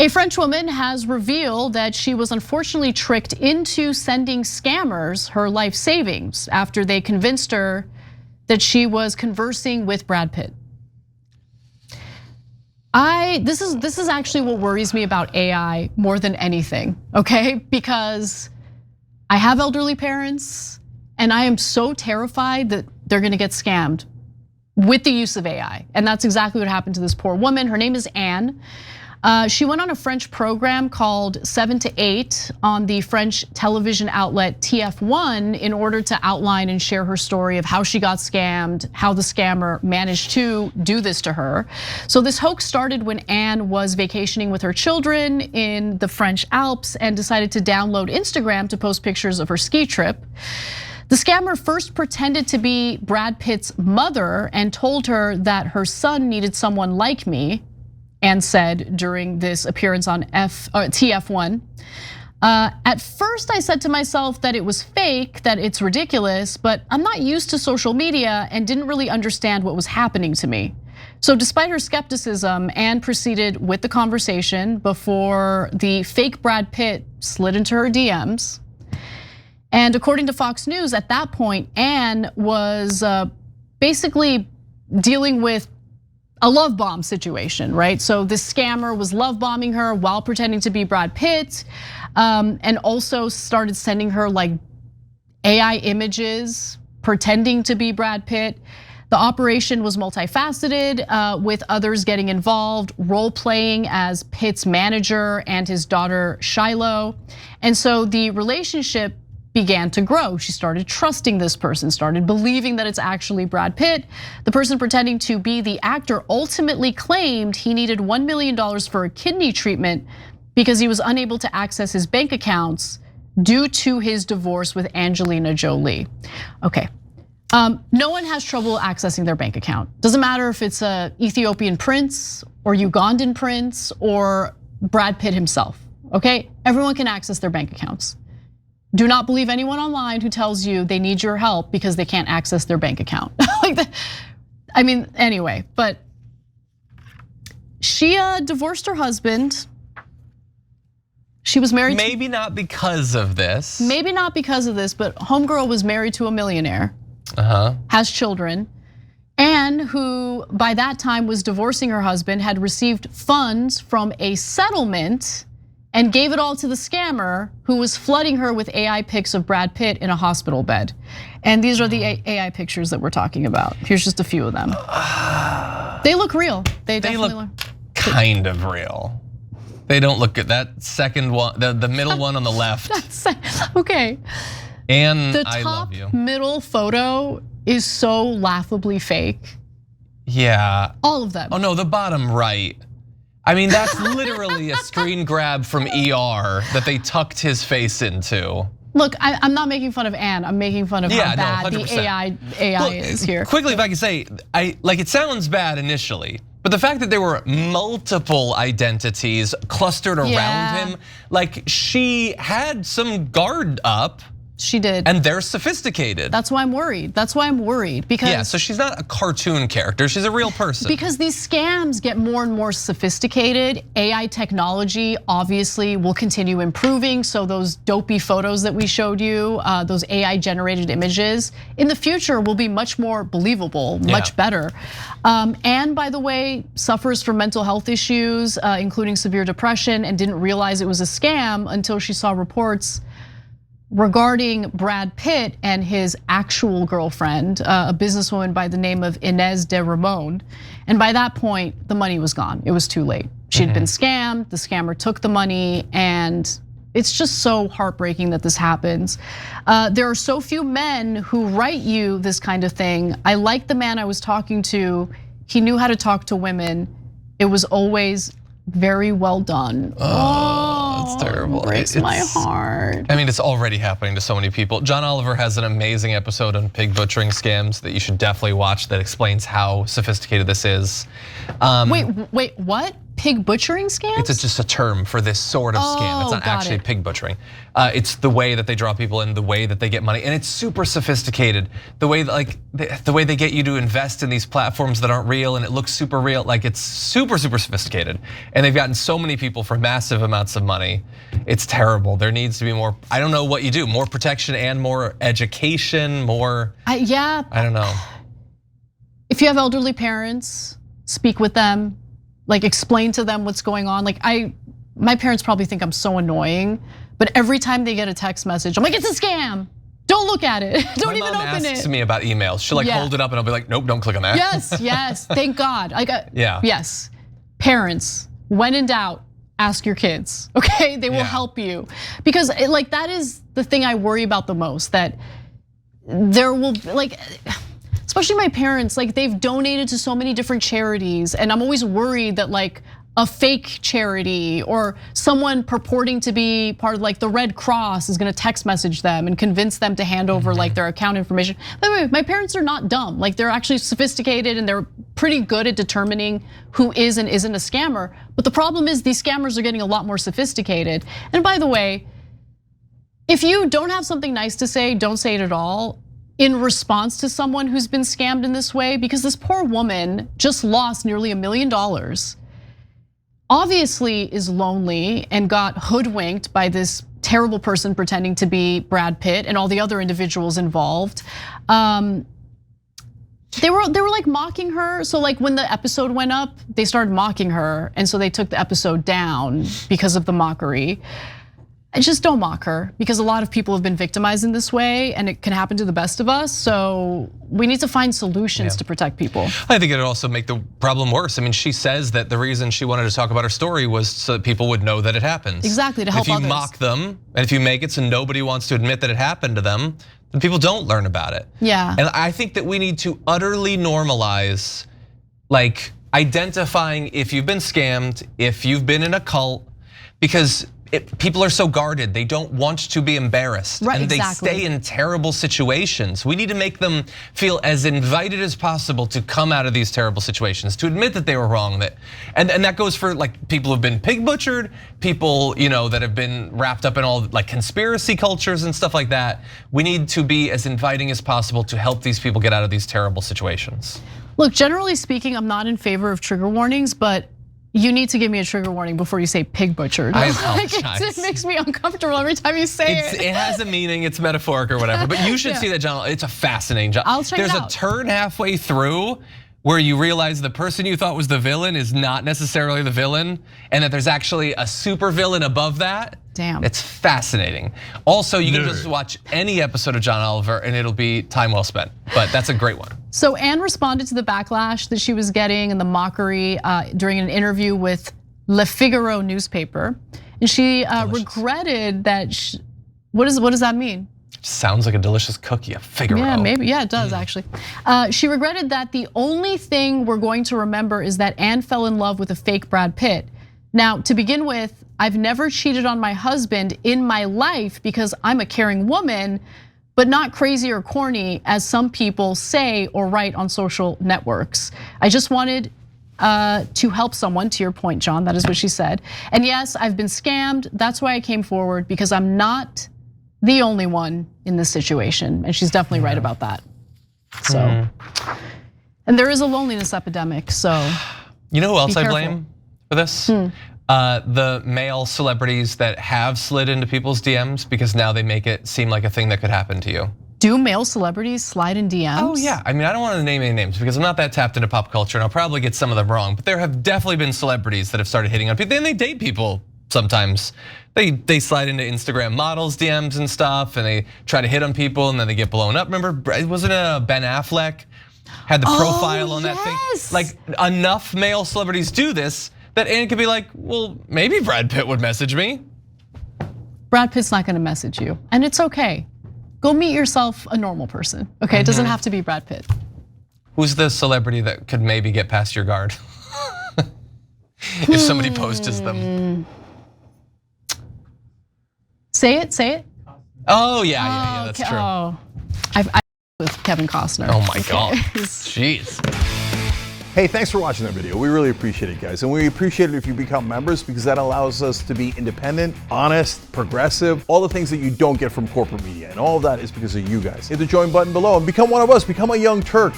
A French woman has revealed that she was unfortunately tricked into sending scammers her life savings after they convinced her that she was conversing with Brad Pitt. This is actually what worries me about AI more than anything, okay? Because I have elderly parents and I am so terrified that they're gonna get scammed with the use of AI. And that's exactly what happened to this poor woman. Her name is Anne. She went on a French program called 7 to 8 on the French television outlet TF1 in order to outline and share her story of how she got scammed, how the scammer managed to do this to her. So this hoax started when Anne was vacationing with her children in the French Alps and decided to download Instagram to post pictures of her ski trip. The scammer first pretended to be Brad Pitt's mother and told her that her son needed someone like me, and said during this appearance on TF1. At first I said to myself that it was fake, that it's ridiculous, but I'm not used to social media and didn't really understand what was happening to me. So despite her skepticism, Anne proceeded with the conversation before the fake Brad Pitt slid into her DMs. And according to Fox News, at that point, Anne was basically dealing with a love bomb situation, right? So this scammer was love bombing her while pretending to be Brad Pitt, and also started sending her like AI images pretending to be Brad Pitt. The operation was multifaceted, with others getting involved, role playing as Pitt's manager and his daughter Shiloh. And so the relationship began to grow. She started trusting this person, started believing that it's actually Brad Pitt. The person pretending to be the actor ultimately claimed he needed $1 million for a kidney treatment because he was unable to access his bank accounts due to his divorce with Angelina Jolie. Okay, no one has trouble accessing their bank account. Doesn't matter if it's a Ethiopian prince or Ugandan prince or Brad Pitt himself, okay? Everyone can access their bank accounts. Do not believe anyone online who tells you they need your help because they can't access their bank account. Like that. I mean, anyway, but she divorced her husband. She was married. Maybe not because of this. Maybe not because of this, but homegirl was married to a millionaire. Has children. Anne, who by that time was divorcing her husband, had received funds from a settlement and gave it all to the scammer who was flooding her with AI pics of Brad Pitt in a hospital bed. And these are the AI pictures that we're talking about. Here's just a few of them. They look real. They definitely look kind of real. They don't look good. That second one, the middle one on the left. Okay. And the I love you. top middle photo is so laughably fake. Yeah. All of them. Oh no, the bottom right. I mean, that's literally a screen grab from ER that they tucked his face into. Look, I'm not making fun of Anne. I'm making fun of how bad the AI is here. Quickly, if I can say, it sounds bad initially, but the fact that there were multiple identities clustered around him, like she had some guard up. She did. And they're sophisticated. That's why I'm worried. That's why I'm worried because yeah, so she's not a cartoon character, she's a real person. Because these scams get more and more sophisticated. AI technology obviously will continue improving. So those dopey photos that we showed you, those AI generated images, in the future will be much more believable, much better. Anne, by the way, suffers from mental health issues, including severe depression, and didn't realize it was a scam until she saw reports regarding Brad Pitt and his actual girlfriend, a businesswoman by the name of Inez de Ramon. And by that point, the money was gone. It was too late. She had been scammed, the scammer took the money, and it's just so heartbreaking that this happens. There are so few men who write you this kind of thing. I like the man I was talking to. He knew how to talk to women. It was always very well done. It's terrible. It breaks my heart. I mean, it's already happening to so many people. John Oliver has an amazing episode on pig butchering scams that you should definitely watch that explains how sophisticated this is. Wait, what? pig butchering scams? It's just a term for this sort of scam. It's not actually pig butchering. It's the way that they draw people in, the way that they get money, and it's super sophisticated. The way the way they get you to invest in these platforms that aren't real, and it looks super real. Like, it's super sophisticated, and they've gotten so many people for massive amounts of money. It's terrible. There needs to be more. I don't know what you do. More protection and more education. More. Yeah. I don't know. If you have elderly parents, speak with them. Like, explain to them what's going on. Like, my parents probably think I'm so annoying, but every time they get a text message, I'm like, it's a scam. Don't look at it. Don't even open it. My mom asks me about emails. She'll like hold it up and I'll be like, nope, don't click on that. Yes, thank God. Yeah. Yes, parents, when in doubt, ask your kids, okay? They will help you. Because like, that is the thing I worry about the most, that there will, like, especially my parents, like, they've donated to so many different charities, and I'm always worried that like a fake charity or someone purporting to be part of like the Red Cross is gonna text message them and convince them to hand over like their account information. By the way, my parents are not dumb. Like, they're actually sophisticated and they're pretty good at determining who is and isn't a scammer. But the problem is these scammers are getting a lot more sophisticated. And by the way, if you don't have something nice to say, don't say it at all in response to someone who's been scammed in this way, because this poor woman just lost nearly $1 million. Obviously is lonely and got hoodwinked by this terrible person pretending to be Brad Pitt and all the other individuals involved. They were like mocking her. So like when the episode went up, they started mocking her, and so they took the episode down because of the mockery. And just don't mock her, because a lot of people have been victimized in this way, and it can happen to the best of us. So we need to find solutions to protect people. I think it'd also make the problem worse. I mean, she says that the reason she wanted to talk about her story was so that people would know that it happens. Exactly, to help others. If you mock them, and if you make it so nobody wants to admit that it happened to them, then people don't learn about it. Yeah. And I think that we need to utterly normalize, like, identifying if you've been scammed, if you've been in a cult, because people are so guarded, they don't want to be embarrassed, right, and exactly. They stay in terrible situations. We need to make them feel as invited as possible to come out of these terrible situations, to admit that they were wrong. And that goes for like people who've been pig butchered, people that have been wrapped up in all like conspiracy cultures and stuff like that. We need to be as inviting as possible to help these people get out of these terrible situations. Look, generally speaking, I'm not in favor of trigger warnings, but you need to give me a trigger warning before you say pig butchered. I apologize. It makes me uncomfortable every time you say it. It has a meaning, it's metaphoric or whatever, but you should see that, John. It's a fascinating job. I'll check it out. There's a turn halfway through where you realize the person you thought was the villain is not necessarily the villain, and that there's actually a super villain above that. Damn. It's fascinating. Also, you can just watch any episode of John Oliver and it'll be time well spent, but that's a great one. So Anne responded to the backlash that she was getting and the mockery during an interview with Le Figaro newspaper. And she regretted that, what does that mean? Sounds like a delicious cookie, a Figaro. Yeah, maybe, yeah, it does actually. She regretted that the only thing we're going to remember is that Anne fell in love with a fake Brad Pitt. Now, to begin with, I've never cheated on my husband in my life because I'm a caring woman, but not crazy or corny as some people say or write on social networks. I just wanted to help someone, to your point, John, that is what she said. And yes, I've been scammed. That's why I came forward, because I'm not the only one in this situation. And she's definitely right about that. So, and there is a loneliness epidemic, so. You know who else I blame for this? The male celebrities that have slid into people's DMs, because now they make it seem like a thing that could happen to you. Do male celebrities slide in DMs? Oh yeah, I mean, I don't want to name any names because I'm not that tapped into pop culture and I'll probably get some of them wrong, but there have definitely been celebrities that have started hitting on people, and they date people sometimes. They slide into Instagram models DMs and stuff, and they try to hit on people and then they get blown up. Remember, wasn't it Ben Affleck had the profile on that thing? Like, enough male celebrities do this that Anne could be like, well, maybe Brad Pitt would message me. Brad Pitt's not gonna message you, and it's okay. Go meet yourself a normal person, okay? It doesn't have to be Brad Pitt. Who's the celebrity that could maybe get past your guard? If somebody posts them. Say it. Oh yeah, that's true. Oh, I with Kevin Costner. Oh my God, jeez. Hey, thanks for watching that video. We really appreciate it, guys. And we appreciate it if you become members, because that allows us to be independent, honest, progressive, all the things that you don't get from corporate media. And all of that is because of you guys. Hit the join button below and become one of us. Become a young Turk.